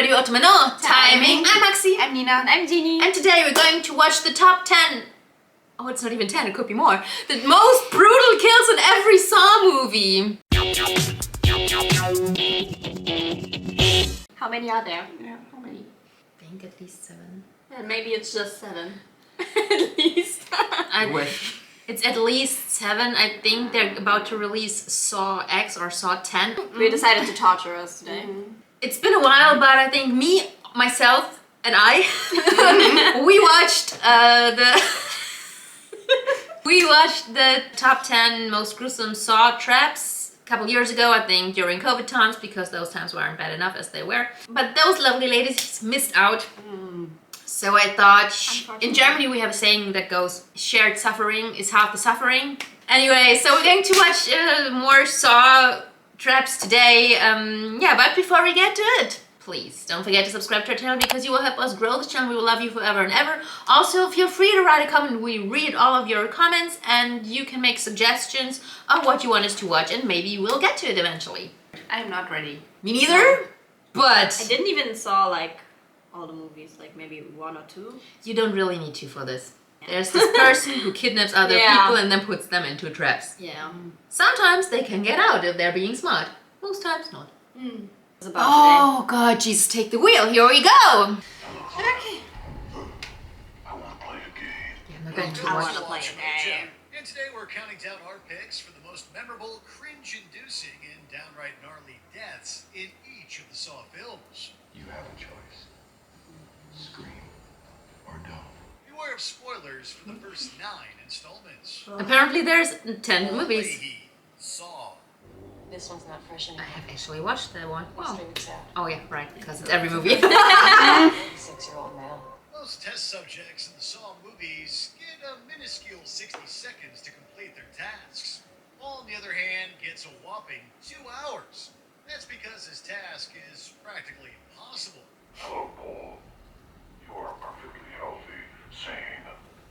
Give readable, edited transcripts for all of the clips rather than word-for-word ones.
ready with Otome? No, timing. I'm Maxi. I'm Nina. And I'm Giny. And today we're going to watch the top 10. Oh, it's not even 10, it could be more. The most brutal kills in every Saw movie. How many are there? Yeah, how many? I think at least 7. And maybe it's just 7. At least. I wish. It's at least 7. I think they're about to release Saw X or Saw 10. We decided to torture us today. It's been a while, but I think me, myself, and I, we watched we watched the top 10 most gruesome Saw traps a couple years ago, I think during COVID times, because those times weren't bad enough as they were. But those lovely ladies missed out. So I thought, in Germany we have a saying that goes, shared suffering is half the suffering. Anyway, so we're going to watch more Saw traps today. Yeah, but before we get to it, please don't forget to subscribe to our channel because you will help us grow this channel. We will love you forever and ever. Also, feel free to write a comment. We read all of your comments and you can make suggestions of what you want us to watch and maybe we'll get to it eventually. I'm not ready. Me neither, but I didn't even saw like all the movies, like maybe 1 or 2. you don't really need to for this. There's this person who kidnaps other people and then puts them into traps. Yeah. Sometimes they can get out if they're being smart. Most times not. It's about Oh God, Jesus, take the wheel. Here we go. Okay. I want to play a game. Yeah, I'm not going to I watch. want to play a game. And today we're counting down our picks for the most memorable, cringe-inducing, and downright gnarly deaths in each of the Saw films. You have a choice. Scream or don't. Beware of spoilers for the first 9 installments. Apparently there's 10 movies. Leahy, Saw. This one's not fresh I anymore. have actually watched that one. It's Wow. 3 weeks out. Oh yeah, right, because it's every movie. 6-year-old male. Most test subjects in the Saw movies get a minuscule 60 seconds to complete their tasks. Paul, on the other hand, gets a whopping 2 hours. That's because his task is practically impossible. Hello, Paul. You are a perfectly healthy, sane,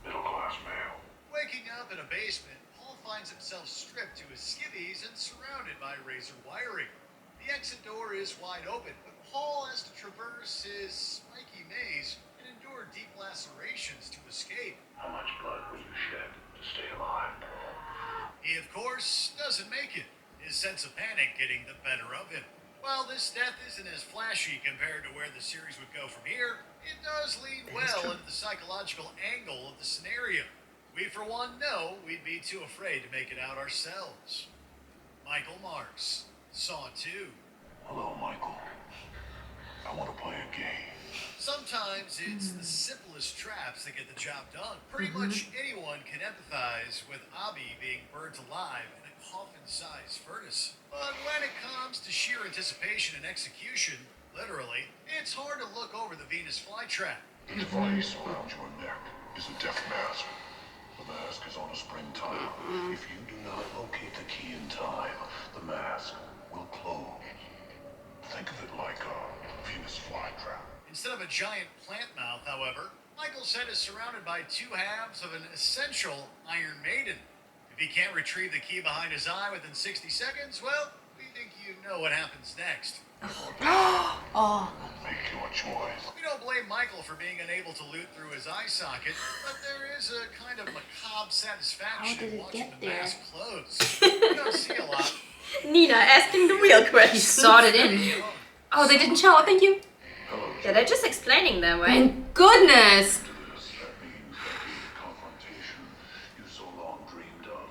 middle-class male. Waking up in a basement, Paul finds himself stripped to his skivvies and surrounded by razor wiring. The exit door is wide open, but Paul has to traverse his spiky maze and endure deep lacerations to escape. How much blood will you shed to stay alive, Paul? He, of course, doesn't make it, his sense of panic getting the better of him. While this death isn't as flashy compared to where the series would go from here, it does lean well into the psychological angle of the scenario. We, for one, know we'd be too afraid to make it out ourselves. Michael Marks, Saw 2. Hello, Michael. I want to play a game. Sometimes it's the simplest traps that get the job done. Pretty much anyone can empathize with Abby being burnt alive in a coffin-sized furnace. But when it comes to sheer anticipation and execution, literally, it's hard to look over the Venus flytrap. The device around your neck is a death mask. The mask is on a spring tile. If you do not locate the key in time, the mask will close. Think of it like a Venus flytrap. Instead of a giant plant mouth, however, Michael's head is surrounded by 2 halves of an essential Iron Maiden. If he can't retrieve the key behind his eye within 60 seconds, well, we think you know what happens next. Make your choice. We don't blame Michael for being unable to loot through his eye socket, but there is a kind of macabre satisfaction How did it watching get the there? mask close. You don't see a lot. Nina asking the real He questions. sawed it in. Oh, they didn't show. Thank you. Hello, Yeah, they're just explaining them, right? Thank goodness. this. That means that the confrontation you so long dreamed of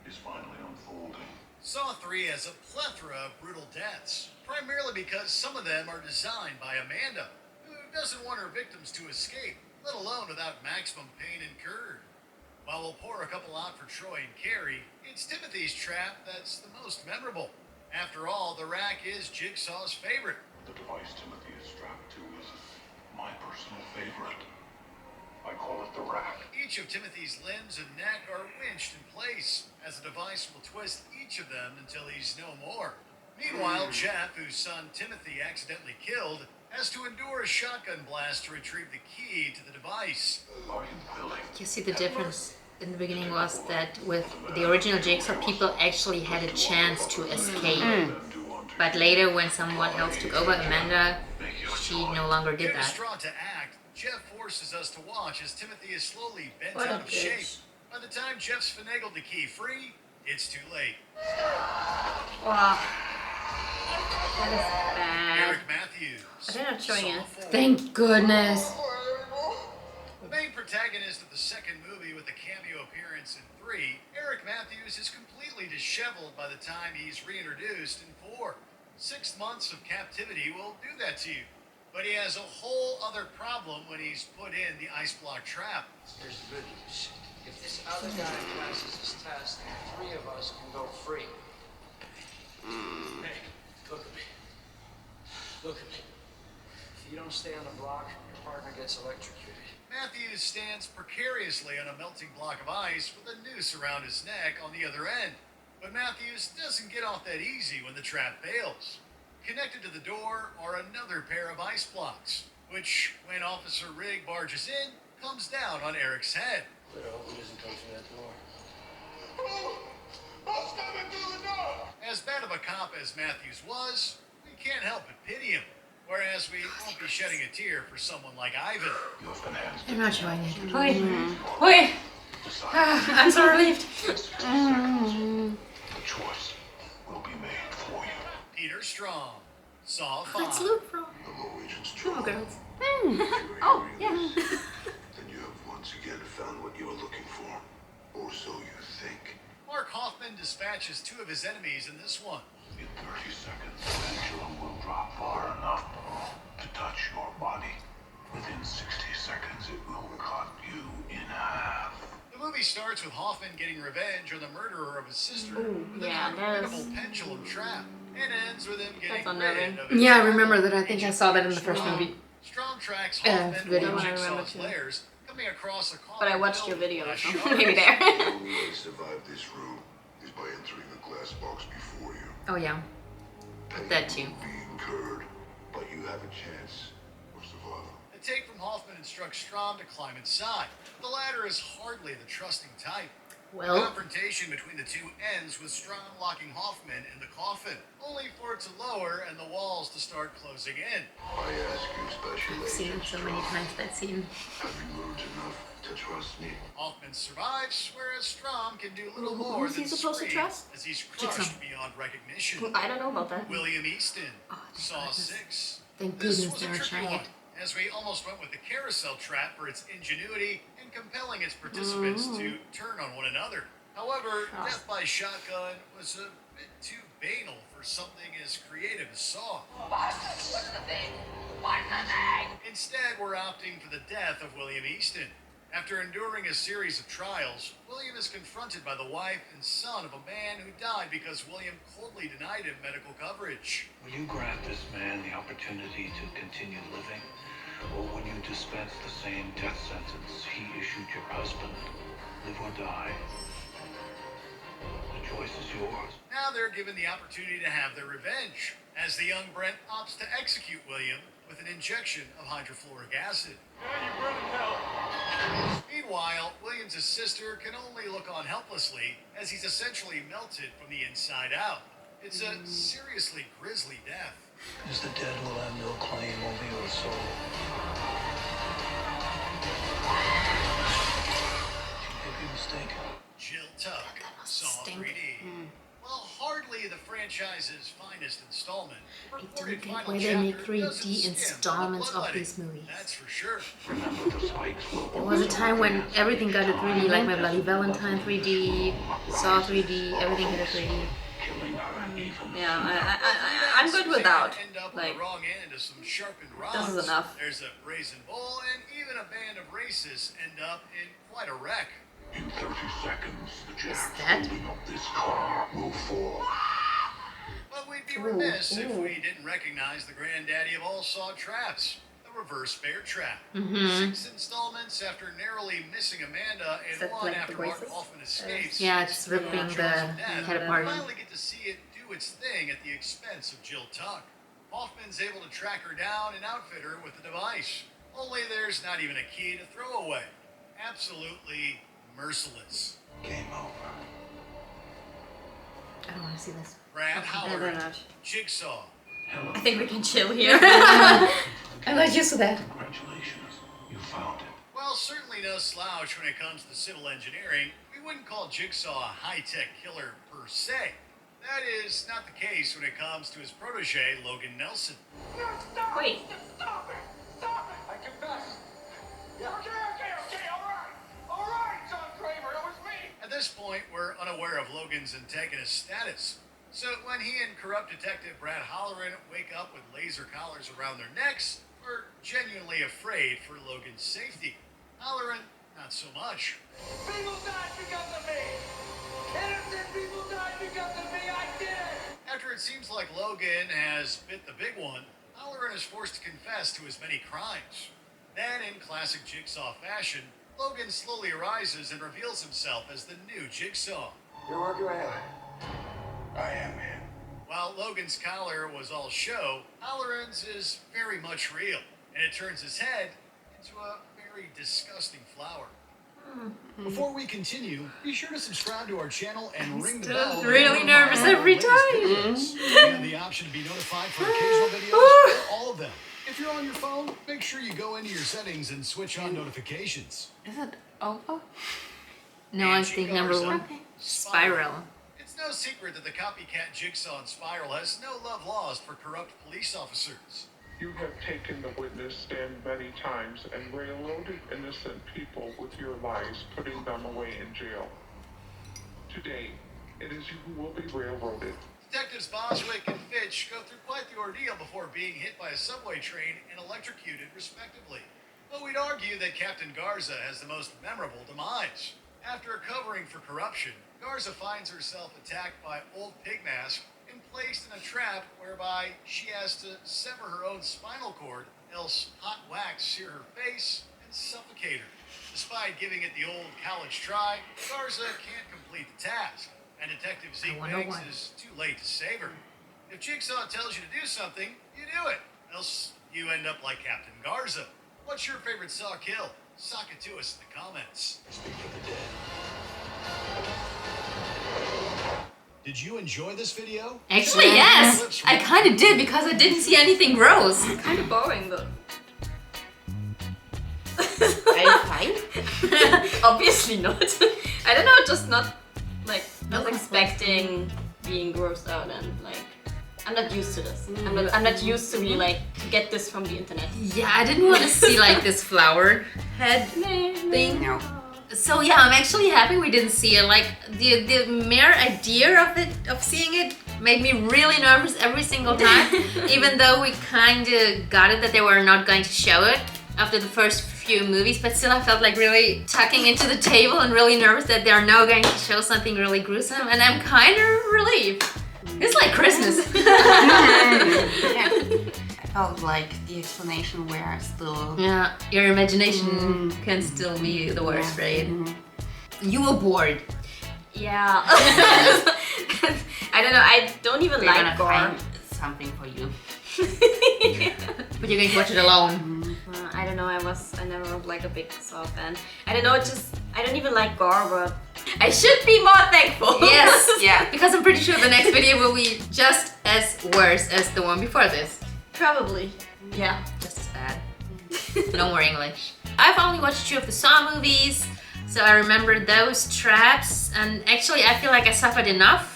is finally unfolding. Saw 3 has a plethora of brutal deaths, primarily because some of them are designed by Amanda, who doesn't want her victims to escape, let alone without maximum pain incurred. While we'll pour a couple out for Troy and Carrie, it's Timothy's trap that's the most memorable. After all, the rack is Jigsaw's favorite. The device Timothy is strapped to is my personal favorite. I call it the rack. Each of Timothy's limbs and neck are winched in place, as the device will twist each of them until he's no more. Meanwhile, Jeff, whose son Timothy accidentally killed, has to endure a shotgun blast to retrieve the key to the device. Are you willing? You see the difference in the beginning was that with the original Jigsaw, people actually had a chance to escape. But later, when someone else took over, Amanda, she no longer Too did that. distraught to act, Jeff forces us to watch as Timothy is slowly bent What a out of shape. bitch. By the time Jeff's finagled the key free, it's too late. Wow. That is bad. Eric Matthews. They're not showing Saw it. 4. Thank goodness. The main protagonist of the second movie with a cameo appearance in 3, Eric Matthews is completely disheveled by the time he's reintroduced in 4. 6 months of captivity will do that to you. But he has a whole other problem when he's put in the ice block trap. Here's the good news. If this other guy passes this test, the 3 of us can go free. Hey, look at me. Look at me. If you don't stay on the block, your partner gets electrocuted. Matthews stands precariously on a melting block of ice with a noose around his neck on the other end. But Matthews doesn't get off that easy when the trap fails. Connected to the door are another pair of ice blocks, which, when Officer Rigg barges in, comes down on Eric's head. Better hope he doesn't come through that door. Who's coming through the door? As bad of a cop as Matthews was, we can't help but pity him. Whereas we won't be shedding a tear for someone like Ivan. You have been handed I'm not showing it. Decide. I'm so relieved. The choice will be made for you. Peter Strong, Saw 5. Let's look for Hello, Agent oh, Strong. girls. Oh, yeah. Then you have once again found what you are looking for. Or so you think. Mark Hoffman dispatches 2 of his enemies in this one. In 30 seconds, the pendulum will drop far enough to touch your body. Within 60 seconds, it will cut you in half. The movie starts with Hoffman getting revenge on the murderer of his sister with yeah, an that's- incredible pendulum trap. It ends with him getting That's rid unnerving. of his Yeah, I rival, remember that. I think I Agent saw that in Peter the first Strong. movie. Strong tracks video. Hoffman Video. with I remember Jigsaw's too. layers, coming across a But I column watched your filled video, with so shards. maybe there. The only way to survive this room is by entering the glass box before you. Oh yeah. Pain That too. will be incurred, but you have a chance of survival. A take from Hoffman instructs Strom to climb inside. The latter is hardly the trusting type. The Well, confrontation between the 2 ends with Strom locking Hoffman in the coffin, only for it to lower and the walls to start closing in. I ask you, Special I've seen Agent it so many Strong, times, that scene. have you learned enough to trust me? Hoffman survives, whereas Strom can do little more Who's he than supposed to scream trust? as he's Jigsaw. crushed beyond recognition. I don't know about that. William Easton, Oh, thank Saw goodness. 6. Thank This goodness was they a were tricky trying one, it. as we almost went with the carousel trap for its ingenuity and compelling its participants to turn on one another. However, death by shotgun was a bit too banal for something as creative as Saw. Instead, we're opting for the death of William Easton. After enduring a series of trials, William is confronted by the wife and son of a man who died because William coldly denied him medical coverage. Will you grant this man the opportunity to continue living? Or will you dispense the same death sentence he issued your husband? Live or die? The choice is yours. Now they're given the opportunity to have their revenge, as the young Brent opts to execute William with an injection of hydrofluoric acid. Meanwhile, William's sister can only look on helplessly as he's essentially melted from the inside out. It's a seriously grisly death. As the dead will have no claim over your soul. You may be mistaken. Jill Tuck, Saw stink. 3D. Well, hardly the franchise's finest installment. the I reported don't get final why they make chapter 3D doesn't skim installments the of bloodletting, these movies. That's for sure. Remember, the spikes will There was a time when everything got a 3D, like My Bloody Valentine 3D, Saw 3D, everything had a 3D. killing her even. Yeah, I'm good without. End up on Like, the wrong end of some sharpened rocks. this is enough. There's a brazen bull, and even a band of racists end up in quite a wreck. In 30 seconds, the jacks that- holding up this car will fall. But we'd be remiss if we didn't recognize the granddaddy of all Saw traps, the reverse bear trap. 6 installments after narrowly missing Amanda, and that one like the after Mark braces? Hoffman escapes. Yeah, it's ripping the head apart. We finally get to see it do its thing at the expense of Jill Tuck. Hoffman's able to track her down and outfit her with the device. Only there's not even a key to throw away. Absolutely merciless. Game over. I don't want to see this. Brad I better Howard, not. Jigsaw. I think we can chill here. The I'm not used to that. Congratulations, you found it. While certainly no slouch when it comes to civil engineering, we wouldn't call Jigsaw a high-tech killer per se. That is not the case when it comes to his protege, Logan Nelson. No, stop! Wait. Stop it! Stop it! I confess. Yeah. Okay, all right, John Kramer, it was me. At this point, we're unaware of Logan's antagonist status. So when he and corrupt detective Brad Halloran wake up with laser collars around their necks, we're genuinely afraid for Logan's safety. Halloran, not so much. People died because of me. Innocent people died because of me. I did it. After it seems like Logan has bit the big one, Halloran is forced to confess to his many crimes. Then, in classic Jigsaw fashion, Logan slowly arises and reveals himself as the new Jigsaw. You're working right I am him. While Logan's collar was all show, Halloran's is very much real, and it turns his head into a very disgusting flower. Before we continue, be sure to subscribe to our channel and ring the bell. Really nervous every time. You have the option to be notified for occasional videos or all of them. If you're on your phone, make sure you go into your settings and switch on notifications. Is it over? No, I think number one. Spiral. It's no secret that the copycat Jigsaw and Spiral has no love lost for corrupt police officers. You have taken the witness stand many times and railroaded innocent people with your lies, putting them away in jail. Today, it is you who will be railroaded. Detectives Boswick and Fitch go through quite the ordeal before being hit by a subway train and electrocuted, respectively. But we'd argue that Captain Garza has the most memorable demise. After covering for corruption, Garza finds herself attacked by Old Pigmask and placed in a trap whereby she has to sever her own spinal cord, else hot wax sear her face and suffocate her. Despite giving it the old college try, Garza can't complete the task, and Detective Zeke Banks is too late to save her. If Jigsaw tells you to do something, you do it, else you end up like Captain Garza. What's your favorite Saw kill? Sock it to us in the comments. Speak for the dead. Did you enjoy this video? Actually, yes. I kind of did because I didn't see anything gross. Kind of boring though. Are you fine? Obviously not. I don't know, just not like No not expecting being grossed out and like I'm not used to this. I'm not used to be like to get this from the internet. Yeah, I didn't want to see like this flower head thing. No. So yeah, I'm actually happy we didn't see it. Like the mere idea of seeing it made me really nervous every single time. Even though we kind of got it that they were not going to show it after the first few movies, but still I felt like really tucking into the table and really nervous that they're now going to show something really gruesome, and I'm kind of relieved. It's like Christmas. Yeah. I felt like the explanation were still... Yeah, your imagination can still be the worst, right? You were bored. Yeah. I don't know, I don't even We're like gonna gore. find something for you. But you're going to watch it alone. I don't know, I never was like a big Saw fan. I don't know, I don't even like gore, but I should be more thankful. Yes, Yeah. because I'm pretty sure the next video will be just as worse as the one before this. Probably. Yeah. Just as bad. No more English. I've only watched 2 of the Saw movies, so I remember those traps, and actually I feel like I suffered enough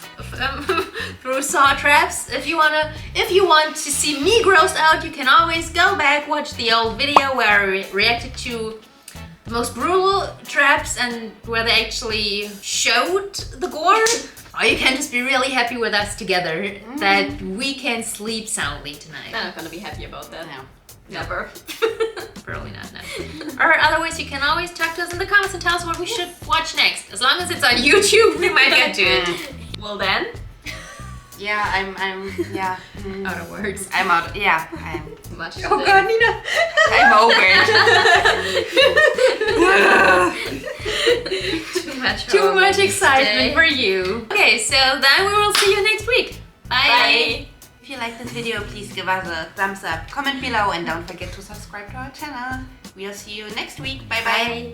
through Saw traps. If you want to see me grossed out, you can always go back, watch the old video where I reacted to the most brutal traps and where they actually showed the gore. Or you can just be really happy with us together that we can sleep soundly tonight. I'm not gonna be happy about that. No. Never. Probably not, no. Or otherwise, you can always talk to us in the comments and tell us what we should watch next. As long as it's on YouTube, we might get to it. Well then. Yeah, I'm yeah. Out of words. I'm out, yeah, I'm... Much Oh god, Nina! I'm over it. Too much excitement for you. Okay, so then we will see you next week. Bye! If you like this video, please give us a thumbs up, comment below, and don't forget to subscribe to our channel. We'll see you next week. Bye bye. Bye.